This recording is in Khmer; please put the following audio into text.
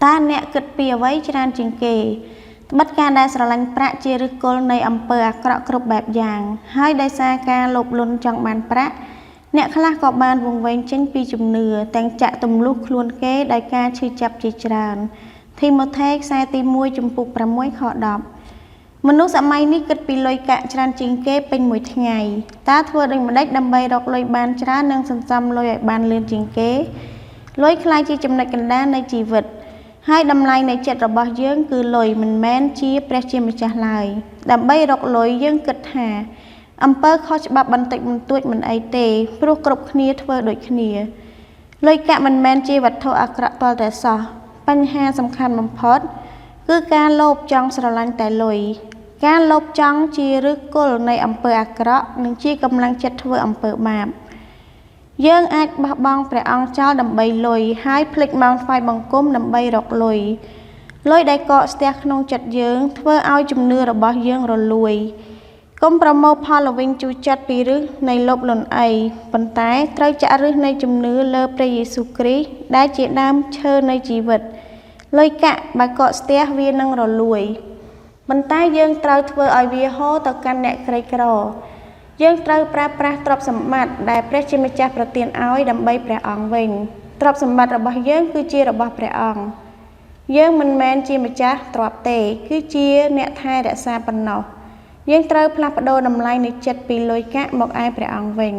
តាអ្នកគិតពីអ្វីច្រើនជាងគេត្បិតការដែលស្រឡាញ់ប្រាក់ជាឫសគល់នៃអំពើអាក្រក់គ្រប់បែបយ៉ាងហើយដោយសារការលោភលន់ចង់បានប្រាក់អ្នកខ្លះក៏បានវង្វេងចេញពីជំនឿទាំងចាក់ទម្លុះខ្លួនគេដោយការឈឺចាប់ជាច្រើនធីម៉ូថេខ្សែទី1ចំពុក6ខ10មនុស្សសម័យនេះគិតពីលុយកាក់ច្រើនជាងគេពេញមួយថ្ងៃតើធ្វើដូចម្តេចដើម្បីរកលុយបានច្រើននិងសន្សំលុយឲ្យបានលឿនជាងគេលុយខ្លាយជាចំណុចកណ្ដាលនៃជីវិតហើយតម្លៃនៃចិត្តរបស់យើងគឺលុយមិនមែនជាព្រះជាម្ចាស់ឡើយដើម្បីរកលុយយើងគិតថាអំពើខុសច្បាប់បន្តិចបន្តួចមិនអីទេព្រោះគ្រប់គ្នាធ្វើដូចគ្នាលុយកាក់មិនមែនជាវត្ថុអាក្រក់ទាល់តែសោះបញ្ហាសំខាន់បំផុតគឺការលោភចង់ស្រឡាញ់តែលុយការលោភចង់ជាឫសគល់នៃអំពើអាក្រក់និងជាកម្លាំងចិត្តធ្វើអំពើបាបយើងអាចបោះបង់ព្រះអង្គចោលដើម្បីលុយហើយភ្លេចម៉ោងថ្វាយបង្គំដើម្បីរកលុយដែលកកស្ទះក្នុងចិត្តយើងធ្វើឲ្យជំនឿរបស់យើងរលួយកុំប្រមូលផលល្វីងជូរចិត្តពីឫសនៃលោភលន់អីប៉ុន្តែត្រូវចាក់ឫសនៃជំនឿលើព្រះយេស៊ូវគ្រីស្ទដែលជាដើមឈើនៃជីវិតលុយកាក់បើកកស្ទះវានឹងរលួយប៉ុន្តែយើងត្រូវធ្វើឲ្យវាហូរទៅកាន់អ្នកក្រីក្រយើងត្រូវប្រើប្រាស់ទ្រព្យសម្បត្តិដែលព្រះជាម្ចាស់ប្រទានឲ្យដើម្បីព្រះអង្គវិញទ្រព្យសម្បត្តិរបស់យើងគឺជារបស់ព្រះអង្គយើងមិនមែនជាម្ចាស់ទ្រព្យទេគឺជាអ្នកថែរក្សាប៉ុណ្ណោះយើងត្រូវផ្លាស់ប្ដូរតម្លៃនៃចិត្តពីលុយកាក់មកឯព្រះអង្គវិញ